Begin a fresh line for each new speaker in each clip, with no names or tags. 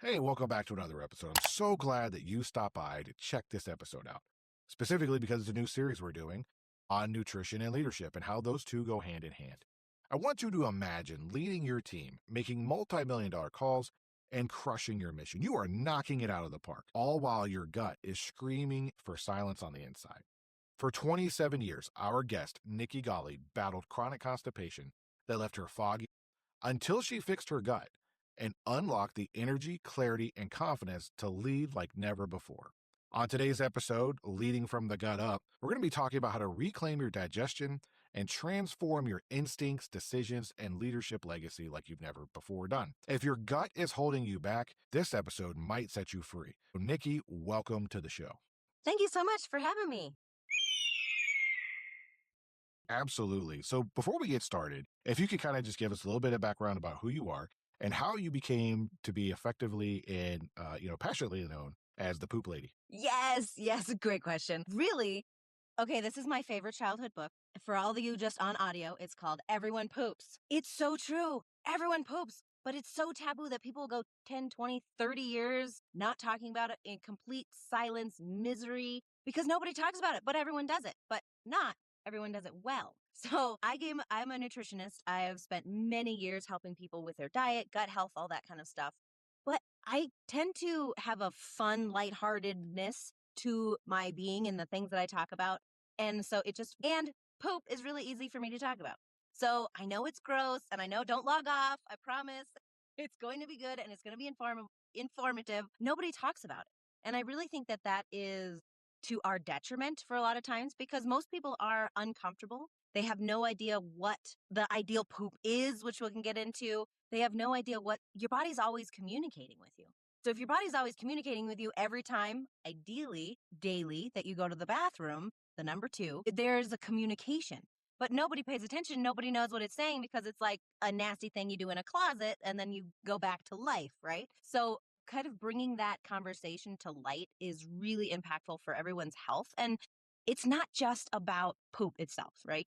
Hey, welcome back to another episode. I'm so glad that you stopped by to check this episode out, specifically because it's a new series we're doing on nutrition and leadership and how those two go hand in hand. I want you to imagine leading your team, making multi-million-dollar calls, and crushing your mission. You are knocking it out of the park, all while your gut is screaming for silence on the inside. For 27 years, our guest, Nikki Golly, battled chronic constipation that left her foggy until she fixed her gut and unlocked the energy, clarity, and confidence to lead like never before. On today's episode, Leading from the Gut Up, we're going to be talking about how to reclaim your digestion and transform your instincts, decisions, and leadership legacy like you've never before done. If your gut is holding you back, this episode might set you free. So Nikki, welcome to the show.
Thank you so much for having me.
Absolutely. So before we get started, if you could kind of just give us a little bit of background about who you are and how you became to be effectively and passionately known as the Poop Lady.
Yes, great question. Really? Okay, this is my favorite childhood book. For all of you just on audio, it's called Everyone Poops. It's so true. Everyone poops. But it's so taboo that people go 10, 20, 30 years not talking about it in complete silence, misery, because nobody talks about it, but everyone does it. But not everyone does it well. So I'm a nutritionist. I have spent many years helping people with their diet, gut health, all that kind of stuff. But I tend to have a fun, lightheartedness to my being and the things that I talk about. And so and poop is really easy for me to talk about. So I know it's gross and I know don't log off. I promise it's going to be good and it's going to be informative. Nobody talks about it. And I really think that that is to our detriment for a lot of times because most people are uncomfortable. They have no idea what the ideal poop is, which we can get into. They have no idea what your body's always communicating with you. So if your body's always communicating with you every time, ideally daily, that you go to the bathroom, the number 2, there's a communication. But nobody pays attention. Nobody knows what it's saying because it's like a nasty thing you do in a closet and then you go back to life, right? So kind of bringing that conversation to light is really impactful for everyone's health. And it's not just about poop itself, right?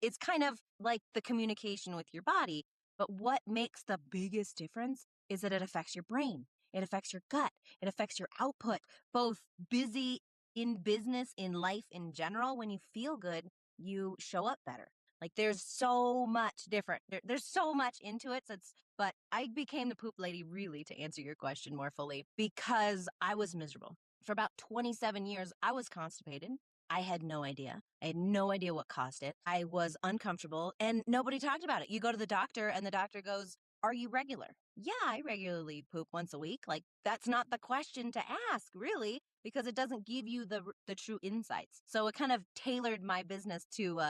It's kind of like the communication with your body. But what makes the biggest difference is that it affects your brain. It affects your gut. It affects your output, both busy in business, in life in general. When you feel good, you show up better. Like there's so much different. There's so much into it. But I became the poop lady really to answer your question more fully because I was miserable. For about 27 years, I was constipated. I had no idea. I had no idea what caused it. I was uncomfortable and nobody talked about it. You go to the doctor and the doctor goes, "Are you regular?" "Yeah, I regularly poop once a week." Like that's not the question to ask really because it doesn't give you the true insights. So it kind of tailored my business to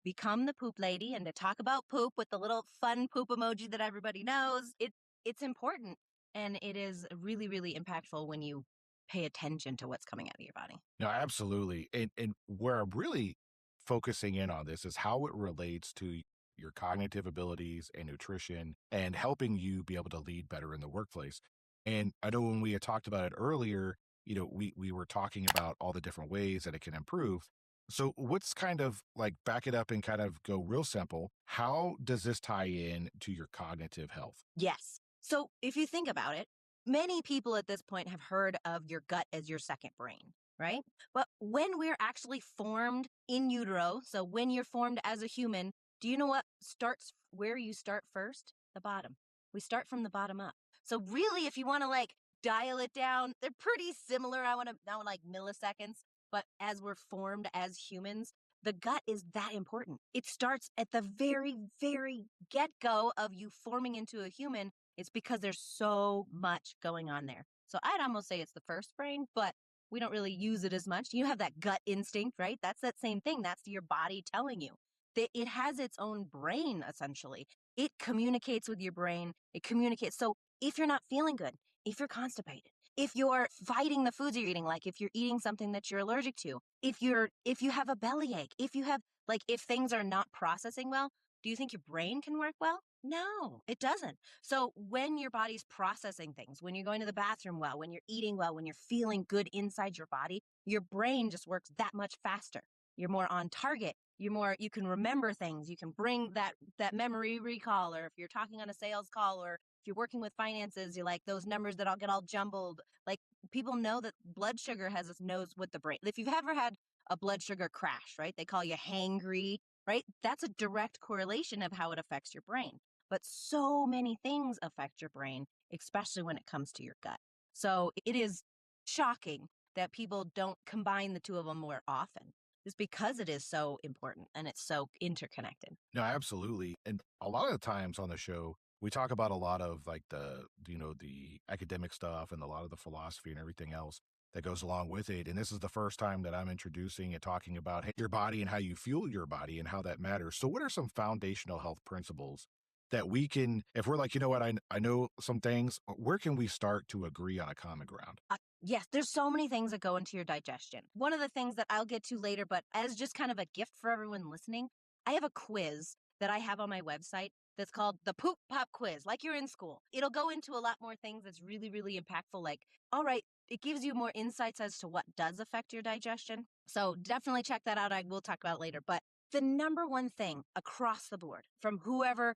become the poop lady and to talk about poop with the little fun poop emoji that everybody knows. It's important and it is really, really impactful when you pay attention to what's coming out of your body.
No, absolutely. And where I'm really focusing in on this is how it relates to your cognitive abilities and nutrition and helping you be able to lead better in the workplace. And I know when we had talked about it earlier, we were talking about all the different ways that it can improve. So what's kind of like back it up and kind of go real simple. How does this tie in to your cognitive health?
Yes. So if you think about it, many people at this point have heard of your gut as your second brain, right? But when we're actually formed in utero, so when you're formed as a human, do you know what starts where you start first? The bottom. We start from the bottom up. So really, if you want to like dial it down, they're pretty similar. I want to now like milliseconds, but as we're formed as humans, the gut is that important. It starts at the very, very get-go of you forming into a human. It's because there's so much going on there. So I'd almost say it's the first brain, but we don't really use it as much. You have that gut instinct, right? That's that same thing. That's your body telling you that it has its own brain, essentially. It communicates with your brain. It communicates. So if you're not feeling good, if you're constipated, if you're fighting the foods you're eating, like if you're eating something that you're allergic to, if you have a bellyache, if things are not processing well, do you think your brain can work well? No, it doesn't. So when your body's processing things, when you're going to the bathroom well, when you're eating well, when you're feeling good inside your body, your brain just works that much faster. You're more on target. you can remember things. You can bring that memory recall, or if you're talking on a sales call, or if you're working with finances, you're like those numbers that all get all jumbled. Like, people know that blood sugar knows what the brain. If you've ever had a blood sugar crash, right? They call you hangry, right? That's a direct correlation of how it affects your brain. But so many things affect your brain, especially when it comes to your gut. So it is shocking that people don't combine the two of them more often, just because it is so important and it's so interconnected.
No, absolutely. And a lot of the times on the show, we talk about a lot of like the academic stuff and a lot of the philosophy and everything else that goes along with it. And this is the first time that I'm introducing and talking about, hey, your body and how you fuel your body and how that matters. So what are some foundational health principles that we can, if we're like, you know what, I know some things, where can we start to agree on a common ground?
Yes, there's so many things that go into your digestion. One of the things that I'll get to later, but as just kind of a gift for everyone listening, I have a quiz that I have on my website that's called the Poop Pop Quiz, like you're in school. It'll go into a lot more things that's really, really impactful. Like, all right, it gives you more insights as to what does affect your digestion. So definitely check that out. I will talk about it later. But the number one thing across the board from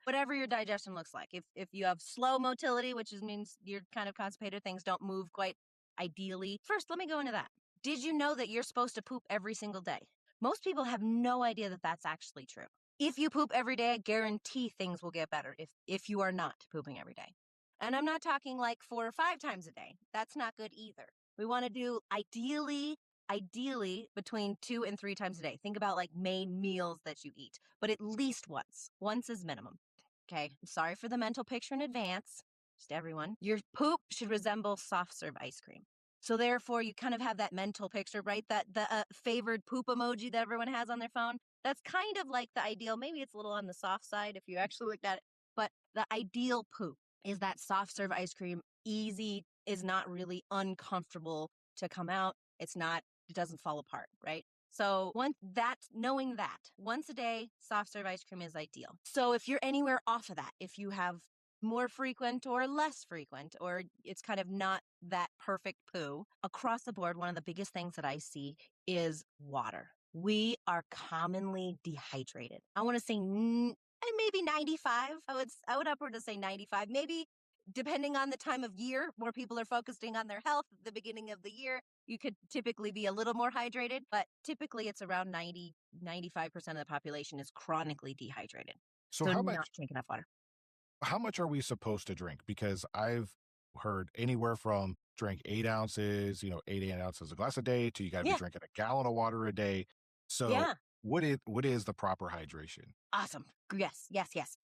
whatever your digestion looks like, if you have slow motility, which means you're kind of constipated, things don't move quite ideally. First, let me go into that. Did you know that you're supposed to poop every single day? Most people have no idea that that's actually true. If you poop every day, I guarantee things will get better if you are not pooping every day. And I'm not talking like 4 or 5 times a day. That's not good either. We want to do ideally between 2 and 3 times a day. Think about like main meals that you eat, but at least once. Once is minimum. Okay. I'm sorry for the mental picture in advance. Just everyone. Your poop should resemble soft serve ice cream. So therefore, you kind of have that mental picture, right? That the favored poop emoji that everyone has on their phone. That's kind of like the ideal. Maybe it's a little on the soft side if you actually looked at it. But the ideal poop is that soft serve ice cream. Easy, is not really uncomfortable to come out. It doesn't fall apart, right? So knowing that once a day, soft serve ice cream is ideal. So if you're anywhere off of that, if you have more frequent or less frequent, or it's kind of not that perfect poo, across the board, one of the biggest things that I see is water. We are commonly dehydrated. I want to say maybe 95. I would upward to say 95. Maybe depending on the time of year, more people are focusing on their health at the beginning of the year. You could typically be a little more hydrated, but typically it's around 95% of the population is chronically dehydrated.
So
So not drink enough water.
how much are we supposed to drink? Because I've heard anywhere from drink 8 ounces, 8 ounces a glass a day, to you got to be
Yeah.
drinking a gallon of water a day. So
Yeah.
what is the proper hydration?
Awesome. Yes.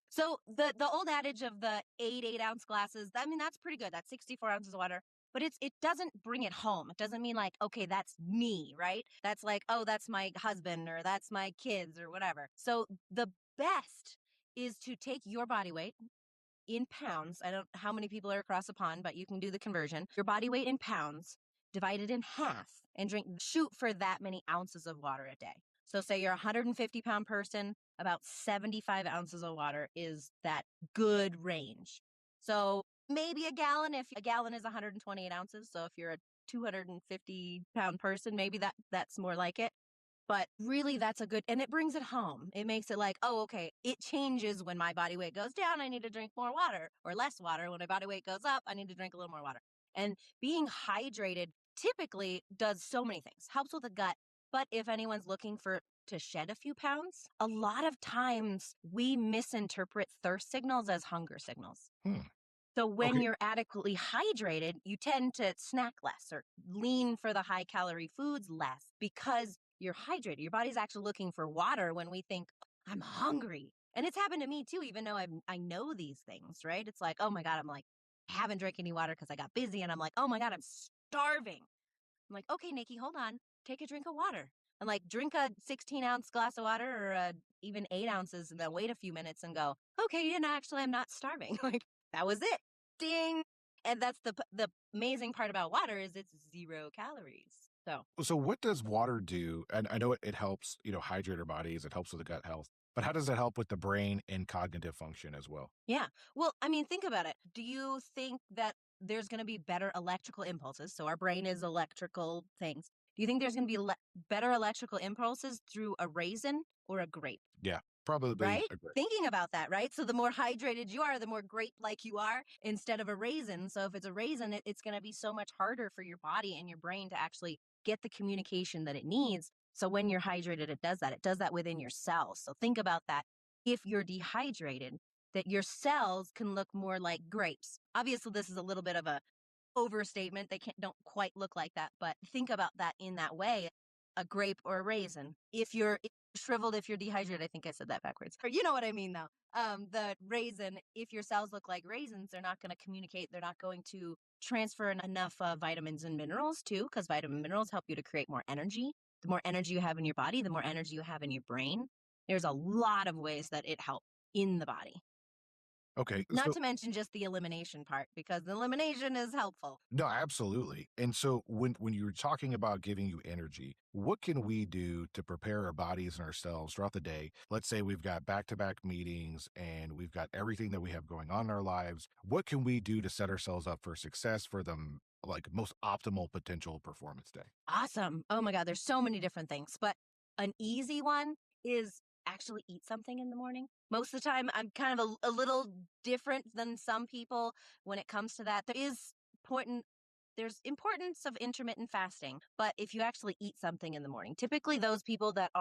So the old adage of the 8 ounce glasses, I mean, that's pretty good. That's 64 ounces of water. But it doesn't bring it home. It doesn't mean like, okay, that's me, right? That's like, oh, that's my husband or that's my kids or whatever. So the best is to take your body weight in pounds. I don't know how many people are across the pond, but you can do the conversion. Your body weight in pounds, divide it in half, and shoot for that many ounces of water a day. So say you're a 150-pound person, about 75 ounces of water is that good range. So maybe a gallon, if a gallon is 128 ounces. So if you're a 250-pound person, maybe that's more like it. But really, that's a good, and it brings it home. It makes it like, oh, okay, it changes when my body weight goes down. I need to drink more water, or less water. When my body weight goes up, I need to drink a little more water. And being hydrated typically does so many things, helps with the gut. But if anyone's looking to shed a few pounds, a lot of times we misinterpret thirst signals as hunger signals. So when
Okay.
you're adequately hydrated, you tend to snack less or lean for the high calorie foods less because you're hydrated. Your body's actually looking for water when we think, I'm hungry. And it's happened to me too, even though I know these things, right? It's like, oh my God, I haven't drank any water because I got busy. And I'm like, oh my God, I'm starving. I'm like, okay, Nikki, hold on. Take a drink of water. And like drink a 16-ounce glass of water or even 8 ounces and then wait a few minutes and go, okay, actually, I'm not starving. Like that was it. Ding. And that's the amazing part about water is it's 0 calories.
So what does water do? And I know it helps, hydrate our bodies. It helps with the gut health. But how does it help with the brain and cognitive function as well?
Yeah. Well, I mean, think about it. Do you think that there's going to be better electrical impulses? So our brain is electrical things. Do you think there's going to be better electrical impulses through a raisin or a grape?
Yeah, probably
Right?
a grape.
Thinking about that, right? So the more hydrated you are, the more grape-like you are instead of a raisin. So if it's a raisin, it's going to be so much harder for your body and your brain to actually get the communication that it needs. So when you're hydrated, it does that. It does that within your cells. So think about that. If you're dehydrated, that your cells can look more like grapes. Obviously, this is a little bit of a overstatement. They don't quite look like that, but think about that in that way, a grape or a raisin. If you're shriveled, if you're dehydrated, I think I said that backwards. Or you know what I mean though. The raisin, if your cells look like raisins, they're not going to communicate. They're not going to transfer enough vitamins and minerals too, because vitamin minerals help you to create more energy. The more energy you have in your body, the more energy you have in your brain. There's a lot of ways that it helps in the body.
Okay,
Not
so
to mention just the elimination part, because the elimination is helpful.
no, absolutely. And so when you're talking about giving you energy, what can we do to prepare our bodies and ourselves throughout the day? Let's say we've got back-to-back meetings and we've got everything that we have going on in our lives. What can we do to set ourselves up for success for the like most optimal potential performance day?
Awesome. Oh my God, there's so many different things, but an easy one is actually eat something in the morning. Most of the time, I'm kind of a little different than some people when it comes to that. Important, there's importance of intermittent fasting, but if you actually eat something in the morning, typically those people that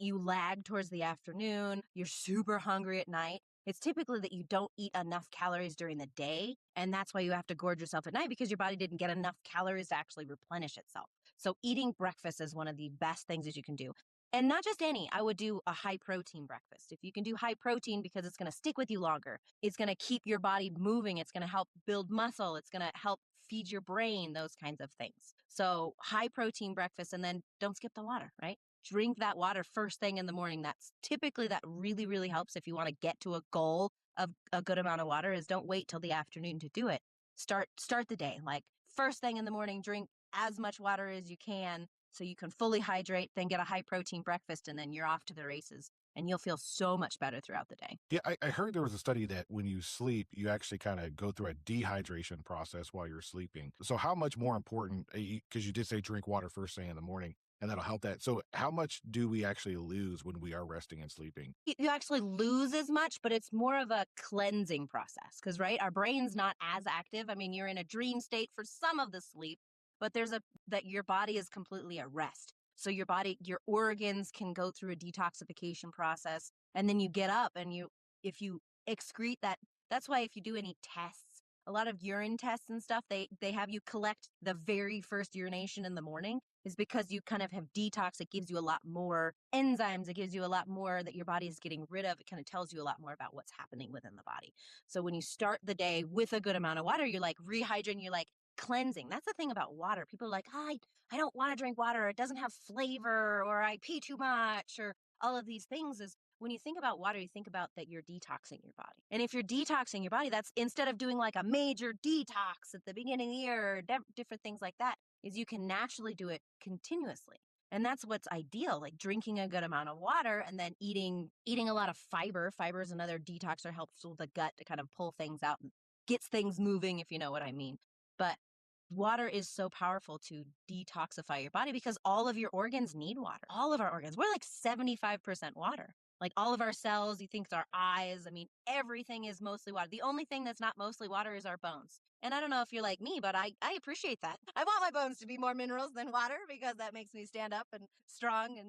you lag towards the afternoon, you're super hungry at night. It's typically that you don't eat enough calories during the day. And that's why you have to gorge yourself at night because your body didn't get enough calories to actually replenish itself. So eating breakfast is one of the best things that you can do. And not just any, I would do a high protein breakfast. If you can do high protein because it's going to stick with you longer, it's going to keep your body moving, it's going to help build muscle, it's going to help feed your brain, those kinds of things. So high protein breakfast, and then don't skip the water, right? Drink that water first thing in the morning. That's typically that really, really helps if you want to get to a goal of a good amount of water is don't wait till the afternoon to do it. Start the day. Like first thing in the morning, drink as much water as you can so you can fully hydrate, then get a high protein breakfast, and then you're off to the races. And you'll feel so much better throughout the day.
Yeah, I heard there was a study that when you sleep, you actually kind of go through a dehydration process while you're sleeping. So, how much more important, because you did say drink water first thing in the morning, and that'll help that. So, how much do we actually lose when we are resting and sleeping?
You actually lose as much, but it's more of a cleansing process because, right, our brain's not as active. I mean, you're in a dream state for some of the sleep, but that your body is completely at rest. So your organs can go through a detoxification process, and then you get up and if you excrete that, that's why if you do any tests, a lot of urine tests and stuff, they have you collect the very first urination in the morning is because you kind of have detox. It gives you a lot more enzymes. It gives you a lot more that your body is getting rid of. It kind of tells you a lot more about what's happening within the body. So when you start the day with a good amount of water, you're like rehydrating, you're like cleansing. That's the thing about water. People are like, I don't want to drink water. It doesn't have flavor, or I pee too much, or all of these things. Is when you think about water, you think about that you're detoxing your body. And if you're detoxing your body, that's instead of doing like a major detox at the beginning of the year or different things like that, is you can naturally do it continuously. And that's what's ideal, like drinking a good amount of water and then eating a lot of fiber. Fiber is another detoxer, helps with the gut to kind of pull things out and gets things moving, if you know what I mean. But water is so powerful to detoxify your body because all of your organs need water. All of our organs. We're like 75% water. Like all of our cells, you think it's our eyes. I mean, everything is mostly water. The only thing that's not mostly water is our bones. And I don't know if you're like me, but I appreciate that. I want my bones to be more minerals than water because that makes me stand up and strong and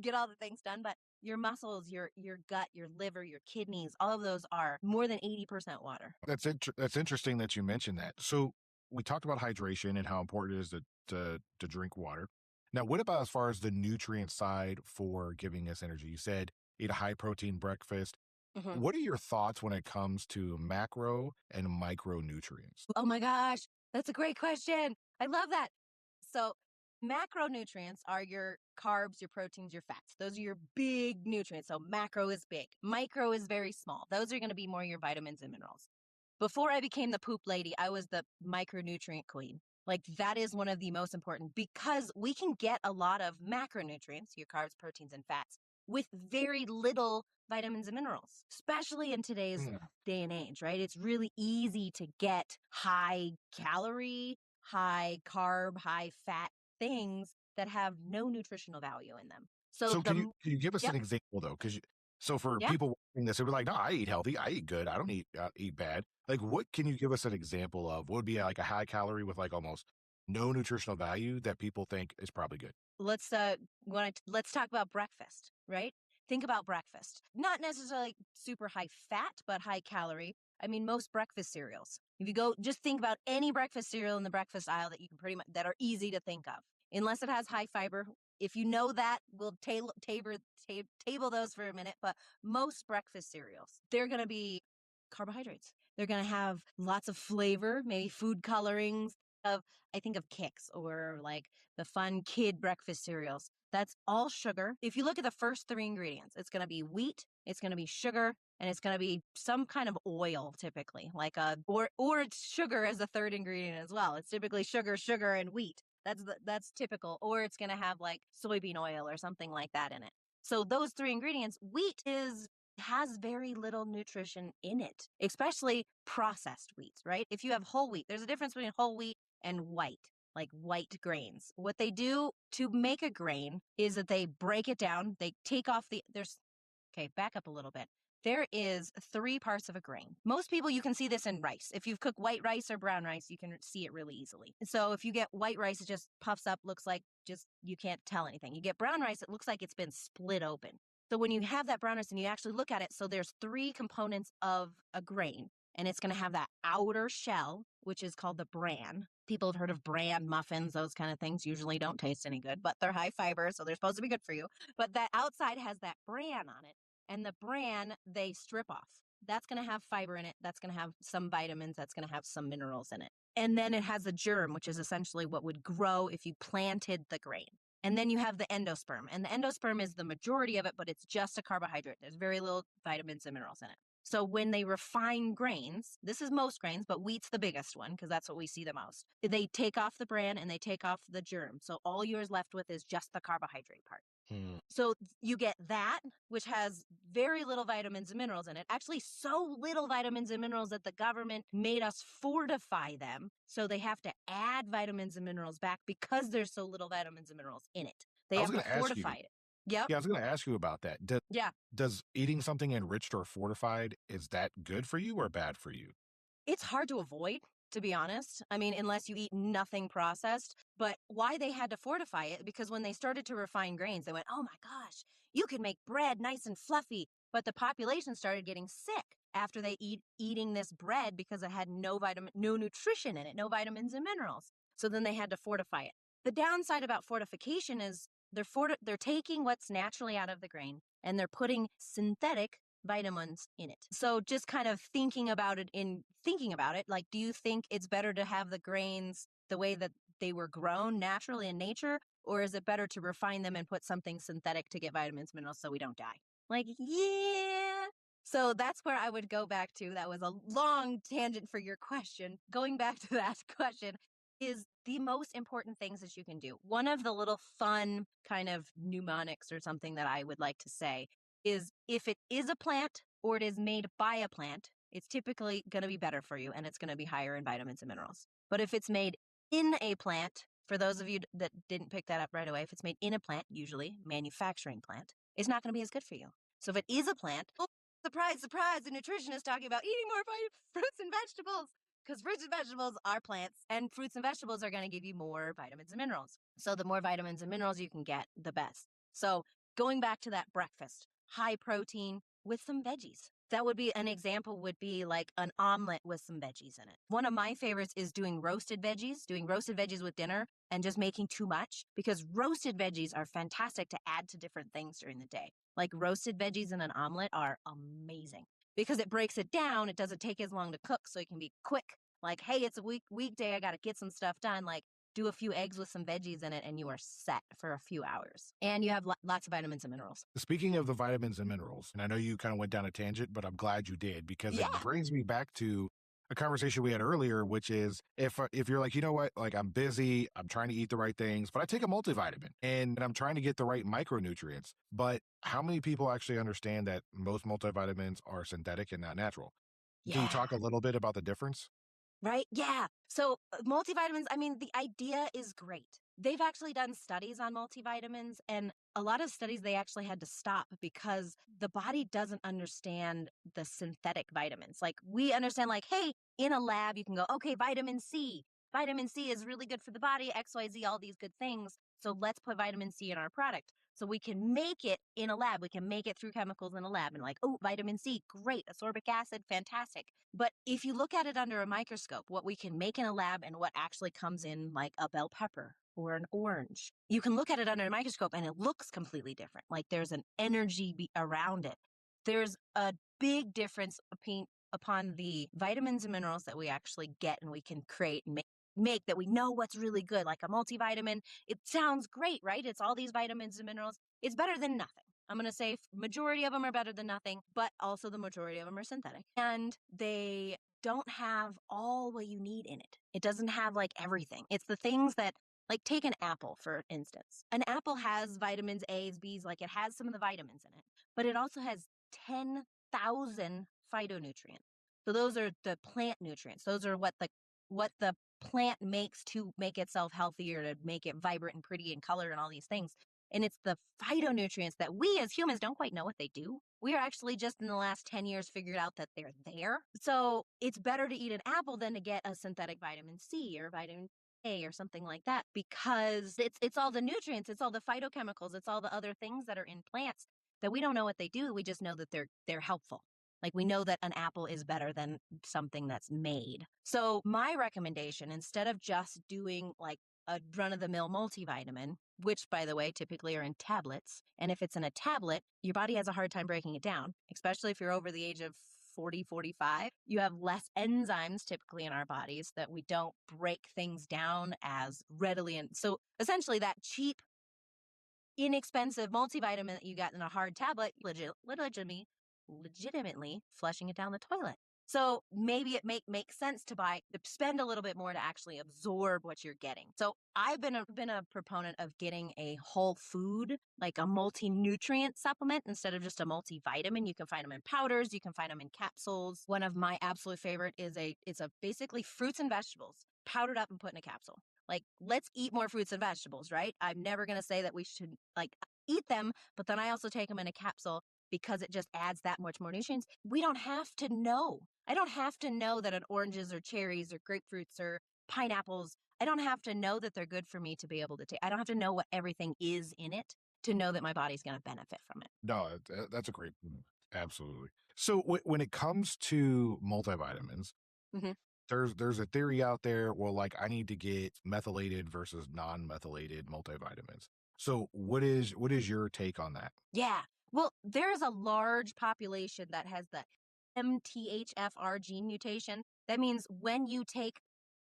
get all the things done. But your muscles, your gut, your liver, your kidneys, all of those are more than 80% water.
That's interesting that you mentioned that. So, we talked about hydration and how important it is to drink water. Now, what about as far as the nutrient side for giving us energy? You said eat a high protein breakfast.
Mhm.
What are your thoughts when it comes to macro and micronutrients?
Oh my gosh, that's a great question. I love that. So, macronutrients are your carbs, your proteins, your fats. Those are your big nutrients. So, macro is big, micro is very small. Those are going to be more your vitamins and minerals. Before I became the poop lady, I was the micronutrient queen. Like, that is one of the most important because we can get a lot of macronutrients, your carbs, proteins, and fats, with very little vitamins and minerals, especially in today's
Mm.
day and age, right? It's really easy to get high calorie, high carb, high fat things that have no nutritional value in them.
So can you give us
yep,
an example though? So for
yeah.
people watching this, who are like, no, I eat healthy, I eat good, I don't eat bad. Like, what can you give us an example of? What would be like a high calorie with like almost no nutritional value that people think is probably good?
Let's talk about breakfast, right? Think about breakfast. Not necessarily super high fat, but high calorie. I mean, most breakfast cereals. If you go, just think about any breakfast cereal in the breakfast aisle that you can pretty much that are easy to think of, unless it has high fiber. If you know that, we'll table those for a minute. But most breakfast cereals, they're going to be carbohydrates. They're going to have lots of flavor, maybe food colorings. I think of Kix or like the fun kid breakfast cereals. That's all sugar. If you look at the first three ingredients, it's going to be wheat, it's going to be sugar, and it's going to be some kind of oil, typically, like or it's sugar as the third ingredient as well. It's typically sugar, and wheat. That's typical. Or it's going to have like soybean oil or something like that in it. So those three ingredients, has very little nutrition in it, especially processed wheats, right? If you have whole wheat, there's a difference between whole wheat and white grains. What they do to make a grain is that they break it down. They take off back up a little bit. There is 3 parts of a grain. Most people, you can see this in rice. If you've cooked white rice or brown rice, you can see it really easily. So if you get white rice, it just puffs up, looks like you can't tell anything. You get brown rice, it looks like it's been split open. So when you have that brown rice and you actually look at it, so there's 3 components of a grain, and it's going to have that outer shell, which is called the bran. People have heard of bran muffins, those kind of things usually don't taste any good, but they're high fiber, so they're supposed to be good for you. But that outside has that bran on it, and the bran they strip off. That's going to have fiber in it. That's going to have some vitamins. That's going to have some minerals in it. And then it has a germ, which is essentially what would grow if you planted the grain. And then you have the endosperm. And the endosperm is the majority of it, but it's just a carbohydrate. There's very little vitamins and minerals in it. So when they refine grains, this is most grains, but wheat's the biggest one because that's what we see the most. They take off the bran and they take off the germ. So all you're left with is just the carbohydrate part.
Hmm.
So you get that, which has very little vitamins and minerals in it. Actually, so little vitamins and minerals that the government made us fortify them. So they have to add vitamins and minerals back because there's so little vitamins and minerals in it. They
I was
have to
going to ask you.
fortify it. Yep.
Yeah, I was going to ask you about that.
Yeah.
Does eating something enriched or fortified, is that good for you or bad for you?
It's hard to avoid, to be honest. I mean, unless you eat nothing processed. But why they had to fortify it, because when they started to refine grains, they went, oh my gosh, you can make bread nice and fluffy. But the population started getting sick after they eating this bread because it had no nutrition in it, no vitamins and minerals. So then they had to fortify it. The downside about fortification is they're taking what's naturally out of the grain and they're putting synthetic vitamins in it. So just kind of thinking about it, like, do you think it's better to have the grains the way that they were grown naturally in nature? Or is it better to refine them and put something synthetic to get vitamins, minerals so we don't die? Like, yeah. So that's where I would go back to. That was a long tangent for your question. Going back to that question is the most important things that you can do. One of the little fun kind of mnemonics or something that I would like to say is if it is a plant or it is made by a plant, it's typically going to be better for you and it's going to be higher in vitamins and minerals. But if it's made in a plant, for those of you that didn't pick that up right away, if it's made in a plant, usually manufacturing plant, it's not going to be as good for you. So if it is a plant, oh, surprise, surprise, the nutritionist talking about eating more fruits and vegetables. Because fruits and vegetables are plants, and fruits and vegetables are going to give you more vitamins and minerals. So the more vitamins and minerals you can get, the best. So going back to that breakfast, high protein with some veggies. That would be an example, would be like an omelet with some veggies in it. One of my favorites is doing roasted veggies with dinner and just making too much, because roasted veggies are fantastic to add to different things during the day. Like roasted veggies in an omelet are amazing because it breaks it down. It doesn't take as long to cook, so it can be quick. Like, hey, it's a weekday. I got to get some stuff done. Like, do a few eggs with some veggies in it, and you are set for a few hours. And you have lots of vitamins and minerals.
Speaking of the vitamins and minerals, and I know you kind of went down a tangent, but I'm glad you did, because it brings me back to a conversation we had earlier, which is if you're like, you know what, like I'm busy, I'm trying to eat the right things, but I take a multivitamin and I'm trying to get the right micronutrients. But how many people actually understand that most multivitamins are synthetic and not natural? Can you talk a little bit about the difference?
Right? Yeah. So multivitamins, I mean, the idea is great. They've actually done studies on multivitamins, and a lot of studies they actually had to stop because the body doesn't understand the synthetic vitamins. Like we understand, like, hey, in a lab, you can go, okay, vitamin C. Vitamin C is really good for the body, XYZ, all these good things. So let's put vitamin C in our product. So we can make it in a lab. We can make it through chemicals in a lab and like, oh, vitamin C, great. Ascorbic acid, fantastic. But if you look at it under a microscope, what we can make in a lab and what actually comes in like a bell pepper or an orange, you can look at it under a microscope and it looks completely different. Like there's an energy around it. There's a big difference upon the vitamins and minerals that we actually get and we can create and make that we know what's really good, like a multivitamin. It sounds great, right? It's all these vitamins and minerals. It's better than nothing. I'm going to say majority of them are better than nothing, but also the majority of them are synthetic. And they don't have all what you need in it. It doesn't have like everything. It's the things that, like take an apple, for instance. An apple has vitamins A's, B's, like it has some of the vitamins in it, but it also has 10,000 phytonutrients. So those are the plant nutrients. Those are what the plant makes to make itself healthier, to make it vibrant and pretty and color and all these things. And it's the phytonutrients that we as humans don't quite know what they do. We are actually just in the last 10 years figured out that they're there. So it's better to eat an apple than to get a synthetic vitamin C or vitamin A or something like that, because it's all the nutrients, it's all the phytochemicals, it's all the other things that are in plants that we don't know what they do. We just know that they're helpful. Like we know that an apple is better than something that's made. So my recommendation, instead of just doing like a run-of-the-mill multivitamin, which, by the way, typically are in tablets. And if it's in a tablet, your body has a hard time breaking it down, especially if you're over the age of 40, 45. You have less enzymes typically in our bodies that we don't break things down as readily. And so essentially that cheap, inexpensive multivitamin that you got in a hard tablet, legitimately flushing it down the toilet. So maybe it makes sense to spend a little bit more to actually absorb what you're getting. So I've been a proponent of getting a whole food, like a multi-nutrient supplement instead of just a multivitamin. You can find them in powders, you can find them in capsules. One of my absolute favorite is it's basically fruits and vegetables powdered up and put in a capsule. Like, let's eat more fruits and vegetables, right? I'm never going to say that we should like eat them, but then I also take them in a capsule because it just adds that much more nutrients. We don't have to know. I don't have to know that an oranges or cherries or grapefruits or pineapples, I don't have to know that they're good for me to be able to take. I don't have to know what everything is in it to know that my body's going to benefit from it.
No, that's a great point. Absolutely. So when it comes to multivitamins,
Mm-hmm.
there's a theory out there, well, like I need to get methylated versus non-methylated multivitamins. So what is your take on that?
Yeah. Well, there's a large population that has the MTHFR gene mutation. That means when you take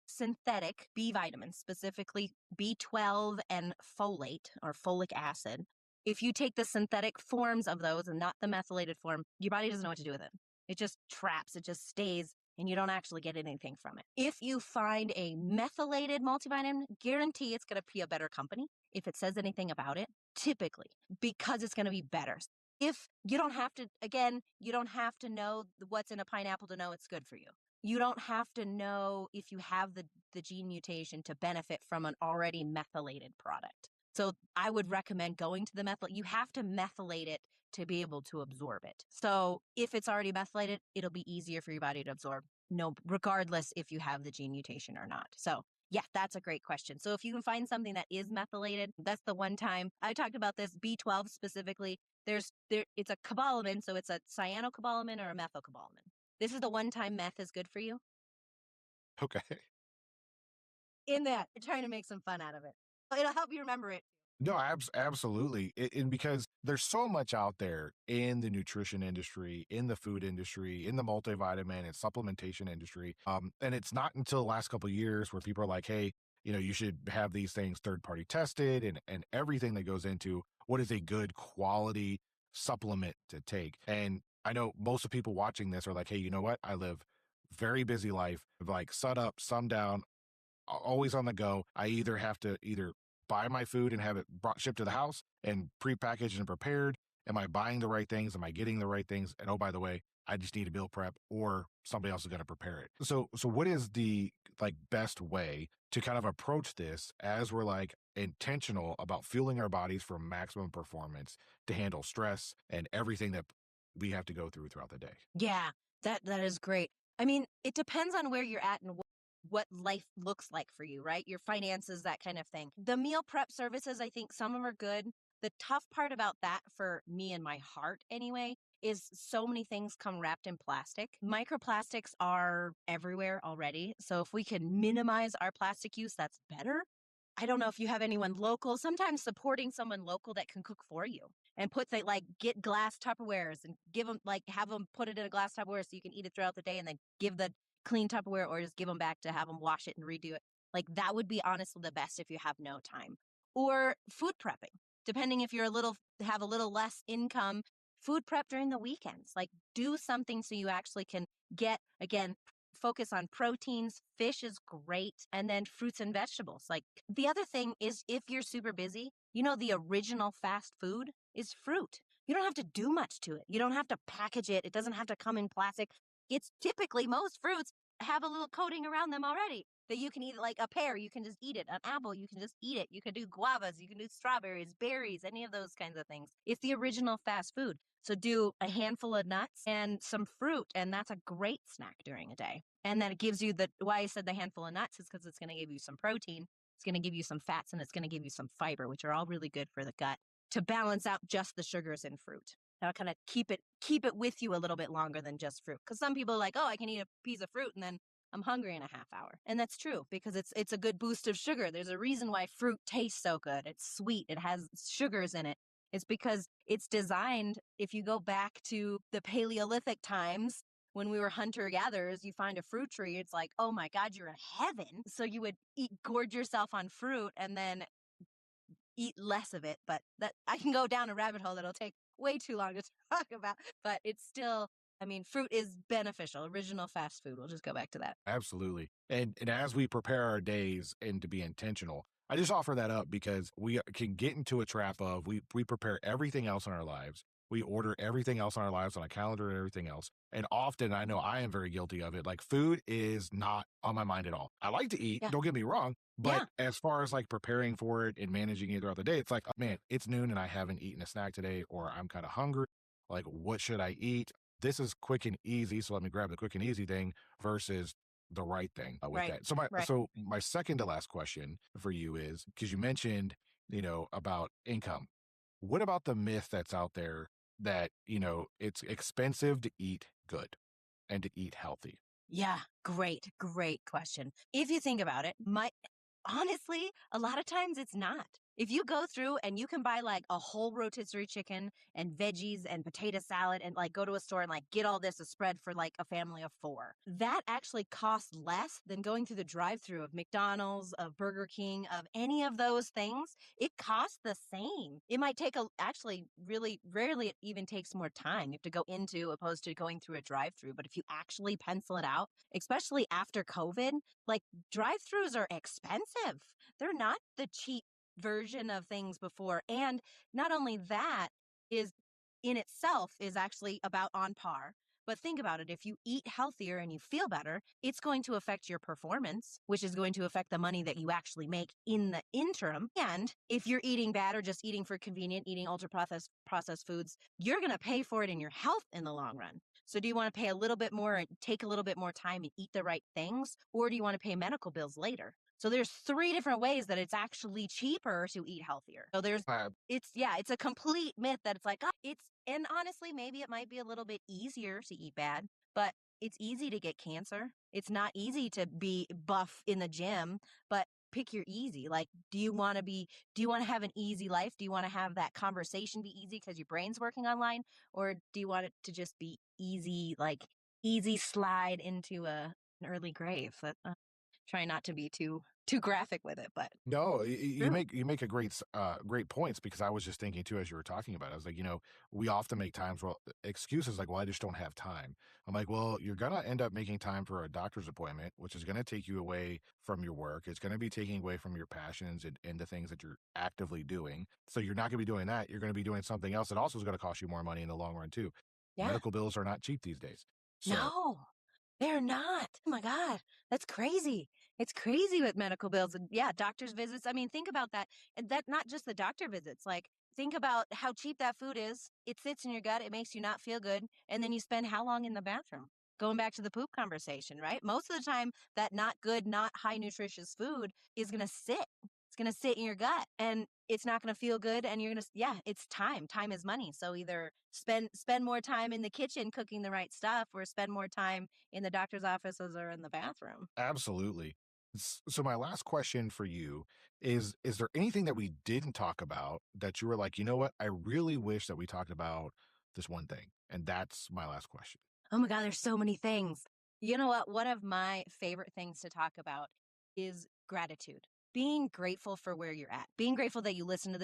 synthetic B vitamins, specifically B12 and folate or folic acid, if you take the synthetic forms of those and not the methylated form, your body doesn't know what to do with it. It just traps, it just stays, and you don't actually get anything from it. If you find a methylated multivitamin, guarantee it's going to be a better company if it says anything about it, typically, because it's going to be better. If you don't have to, again, you don't have to know what's in a pineapple to know it's good for you. You don't have to know if you have the gene mutation to benefit from an already methylated product. So I would recommend going to the methyl. You have to methylate it to be able to absorb it. So if it's already methylated, it'll be easier for your body to absorb, no, regardless if you have the gene mutation or not. So yeah, that's a great question. So if you can find something that is methylated, that's the one time I talked about this B12 specifically. It's a cobalamin, so it's a cyanocobalamin or a methylcobalamin. This is the one time meth is good for you.
Okay.
In that, you're trying to make some fun out of it. It'll help you remember it.
No, absolutely. And because there's so much out there in the nutrition industry, in the food industry, in the multivitamin and supplementation industry. And it's not until the last couple of years where people are like, hey, you should have these things third party tested and everything that goes into what is a good quality supplement to take. And I know most of the people watching this are like, hey, you know what? I live very busy life, like sun up, sun down, always on the go. I either have to buy my food and have it shipped to the house and prepackaged and prepared. Am I buying the right things? Am I getting the right things? And oh, by the way, I just need to meal prep, or somebody else is going to prepare it. So what is the like best way to kind of approach this as we're like intentional about fueling our bodies for maximum performance to handle stress and everything that we have to go through throughout the day?
Yeah, that is great. I mean, it depends on where you're at and what life looks like for you, right? Your finances, that kind of thing. The meal prep services, I think some of them are good. The tough part about that for me and my heart anyway is so many things come wrapped in plastic. Microplastics are everywhere already. So if we can minimize our plastic use, that's better. I don't know if you have anyone local, sometimes supporting someone local that can cook for you and get glass Tupperwares and give them, have them put it in a glass Tupperware so you can eat it throughout the day and then give the clean Tupperware or just give them back to have them wash it and redo it. Like that would be honestly the best if you have no time. Or food prepping, depending if you're have a little less income, food prep during the weekends. Like do something so you actually can get, again, focus on proteins. Fish is great. And then fruits and vegetables. Like the other thing is if you're super busy, the original fast food is fruit. You don't have to do much to it. You don't have to package it. It doesn't have to come in plastic. It's typically most fruits have a little coating around them already that you can eat. Like a pear, you can just eat it. An apple, you can just eat it. You can do guavas, you can do strawberries, berries, any of those kinds of things. It's the original fast food. So do a handful of nuts and some fruit, and that's a great snack during a day. And then it gives you why I said the handful of nuts is because it's going to give you some protein, it's going to give you some fats, and it's going to give you some fiber, which are all really good for the gut to balance out just the sugars in fruit. That'll kind of keep it with you a little bit longer than just fruit. Because some people are like, oh, I can eat a piece of fruit and then I'm hungry in a half hour. And that's true because it's a good boost of sugar. There's a reason why fruit tastes so good. It's sweet. It has sugars in it. It's because it's designed, if you go back to the Paleolithic times, when we were hunter-gatherers, you find a fruit tree, it's like, oh my God, you're in heaven. So you would gorge yourself on fruit and then eat less of it. But that I can go down a rabbit hole that'll take way too long to talk about. But it's still, fruit is beneficial. Original fast food. We'll just go back to that.
Absolutely. And as we prepare our days and to be intentional, I just offer that up because we can get into a trap of we prepare everything else in our lives. We order everything else in our lives on a calendar and everything else. And often I know I am very guilty of it. Like food is not on my mind at all. I like to eat,
Yeah.
don't get me wrong. But as far as like preparing for it and managing it throughout the day, it's like, oh, man, it's noon and I haven't eaten a snack today, or I'm kind of hungry. Like, what should I eat? This is quick and easy. So let me grab the quick and easy thing versus the right thing with
Right.
that. So my second to last question for you is, because you mentioned, about income. What about the myth that's out there that, it's expensive to eat good and to eat healthy?
Yeah, great question. If you think about it, honestly, a lot of times it's not. If you go through and you can buy like a whole rotisserie chicken and veggies and potato salad and like go to a store and like get all this a spread for like a family of 4, that actually costs less than going through the drive-through of McDonald's, of Burger King, of any of those things. It costs the same. It might take actually really rarely it even takes more time. You have to go into opposed to going through a drive-through. But if you actually pencil it out, especially after COVID, like drive-throughs are expensive. They're not the cheap version of things before. And not only that is in itself is actually about on par. But think about it. If you eat healthier and you feel better, it's going to affect your performance, which is going to affect the money that you actually make in the interim. And if you're eating bad or just eating for convenient, eating ultra processed foods, you're going to pay for it in your health in the long run. So do you want to pay a little bit more and take a little bit more time and eat the right things? Or do you want to pay medical bills later? So there's 3 different ways that it's actually cheaper to eat healthier. So it's a complete myth that it's like, and honestly, maybe it might be a little bit easier to eat bad, but it's easy to get cancer. It's not easy to be buff in the gym, but pick your easy. Like, do you want to have an easy life? Do you want to have that conversation be easy because your brain's working online? Or do you want it to just be easy, like easy slide into an early grave? Try not to be too graphic with it, but
No, you make a great points, because I was just thinking too as you were talking about it. I was like, we often make excuses like, well, I just don't have time. I'm like, well, you're gonna end up making time for a doctor's appointment, which is gonna take you away from your work. It's gonna be taking away from your passions and the things that you're actively doing. So you're not gonna be doing that. You're gonna be doing something else that also is gonna cost you more money in the long run too.
Yeah.
Medical bills are not cheap these days. So
No, they're not. Oh my God. That's crazy. It's crazy with medical bills and yeah, doctor's visits. I mean, think about that. And that not just the doctor visits, like think about how cheap that food is. It sits in your gut. It makes you not feel good. And then you spend how long in the bathroom? Going back to the poop conversation, right? Most of the time, that not good, not high nutritious food is going to sit. It's going to sit in your gut and it's not going to feel good. And you're going to, yeah, it's time. Time is money. So either spend more time in the kitchen cooking the right stuff or spend more time in the doctor's offices or in the bathroom.
absolutely. So my last question for you is there anything that we didn't talk about that you were like, you know what? I really wish that we talked about this one thing. And that's my last question.
Oh my God, there's so many things. You know what? One of my favorite things to talk about is gratitude. Being grateful for where you're at. Being grateful that you listen to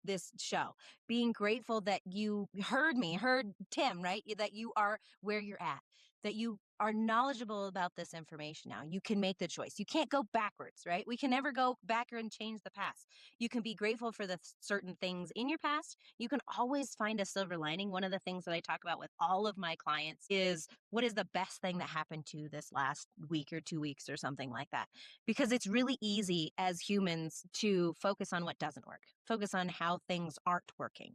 this show. Being grateful that you heard me, heard Tim, right? That you are where you're at. That you are knowledgeable about this information now. You can make the choice. You can't go backwards, right? We can never go back and change the past. You can be grateful for the certain things in your past. You can always find a silver lining. One of the things that I talk about with all of my clients is what is the best thing that happened to you this last week or 2 weeks or something like that. Because it's really easy as humans to focus on what doesn't work, focus on how things aren't working.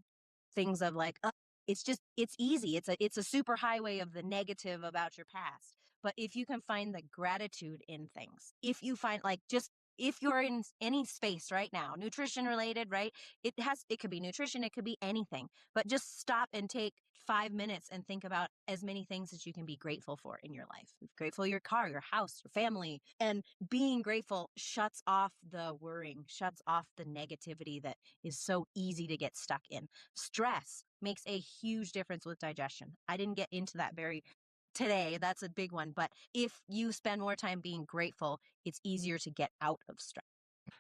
Things of like, it's easy. It's a super highway of the negative about your past. But if you can find the gratitude in things, if you find like just if you're in any space right now, nutrition related, right? It could be nutrition, it could be anything, but just stop and take 5 minutes and think about as many things as you can be grateful for in your life. Grateful for your car, your house, your family, and being grateful shuts off the worrying, shuts off the negativity that is so easy to get stuck in. Stress makes a huge difference with digestion. I didn't get into that very today. That's a big one. But if you spend more time being grateful, it's easier to get out of stress.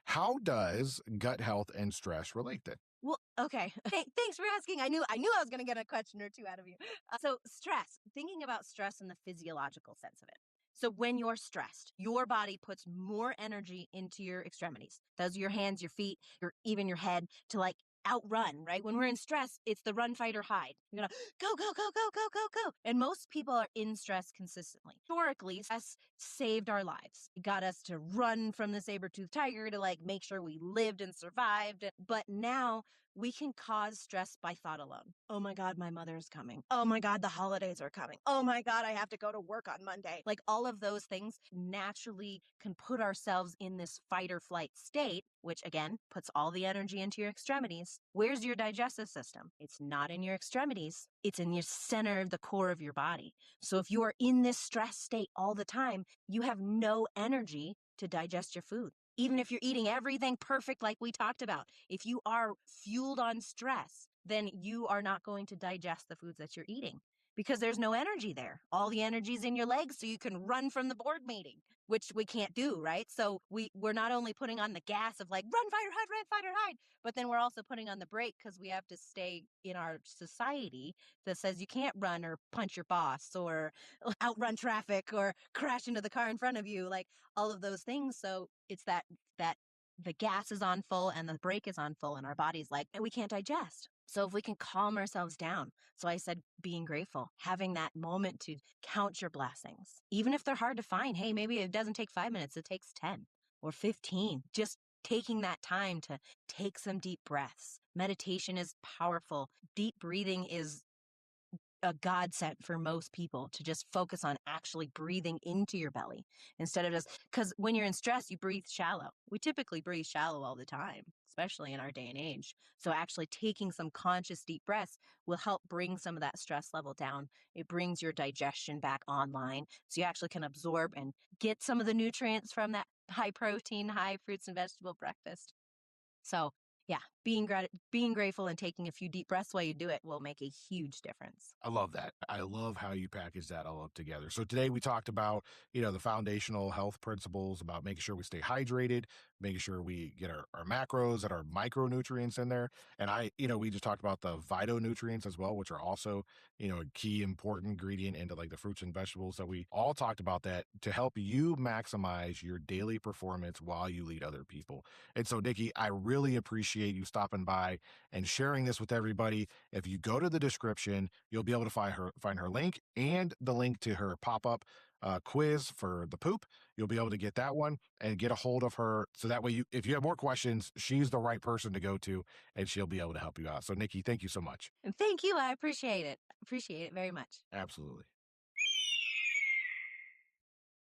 How does gut health and stress relate then?
Well, okay. Hey, thanks for asking. I knew I was going to get a question or two out of you. So, stress, thinking about stress in the physiological sense of it. So, when you're stressed, your body puts more energy into your extremities. Those are your hands, your feet, even your head to like outrun, right? When we're in stress, it's the run, fight, or hide. You're going to go, go, go, go, go, go, go. And most people are in stress consistently. Historically, stress saved our lives. It got us to run from the saber-toothed tiger to like make sure we lived and survived. But now we can cause stress by thought alone. Oh my God, my mother is coming. Oh my God, the holidays are coming. Oh my God, I have to go to work on Monday. Like all of those things naturally can put ourselves in this fight or flight state, which again puts all the energy into your extremities. Where's your digestive system? It's not in your extremities. It's in your center of the core of your body. So if you are in this stress state all the time, you have no energy to digest your food. Even if you're eating everything perfect, like we talked about, if you are fueled on stress, then you are not going to digest the foods that you're eating because there's no energy there. All the energy is in your legs so you can run from the board meeting, which we can't do, right? So we're not only putting on the gas of like run, fight, or hide, run, fight, or hide, but then we're also putting on the brake because we have to stay in our society that says you can't run or punch your boss or outrun traffic or crash into the car in front of you, like all of those things. So it's that the gas is on full and the brake is on full and our body's like, we can't digest. So if we can calm ourselves down. So I said, being grateful, having that moment to count your blessings, even if they're hard to find. Hey, maybe it doesn't take 5 minutes, it takes 10 or 15. Just taking that time to take some deep breaths. Meditation is powerful. Deep breathing is a godsend for most people to just focus on actually breathing into your belly instead of just because when you're in stress, you breathe shallow. We typically breathe shallow all the time, especially in our day and age. So actually taking some conscious deep breaths will help bring some of that stress level down. It brings your digestion back online. So you actually can absorb and get some of the nutrients from that high protein, high fruits and vegetable breakfast. So yeah, being grateful and taking a few deep breaths while you do it will make a huge difference.
I love that. I love how you package that all up together. So today we talked about, the foundational health principles about making sure we stay hydrated, making sure we get our macros and our micronutrients in there. And we just talked about the phytonutrients as well, which are also, a key important ingredient into like the fruits and vegetables that we all talked about that to help you maximize your daily performance while you lead other people. And so, Nikki, I really appreciate you stopping by and sharing this with everybody. If you go to the description, you'll be able to find her link and the link to her pop-up quiz for the poop. You'll be able to get that one and get a hold of her. So that way, if you have more questions, she's the right person to go to and she'll be able to help you out. So Nikki, thank you so much.
And thank you. I appreciate it. Appreciate it very much.
Absolutely.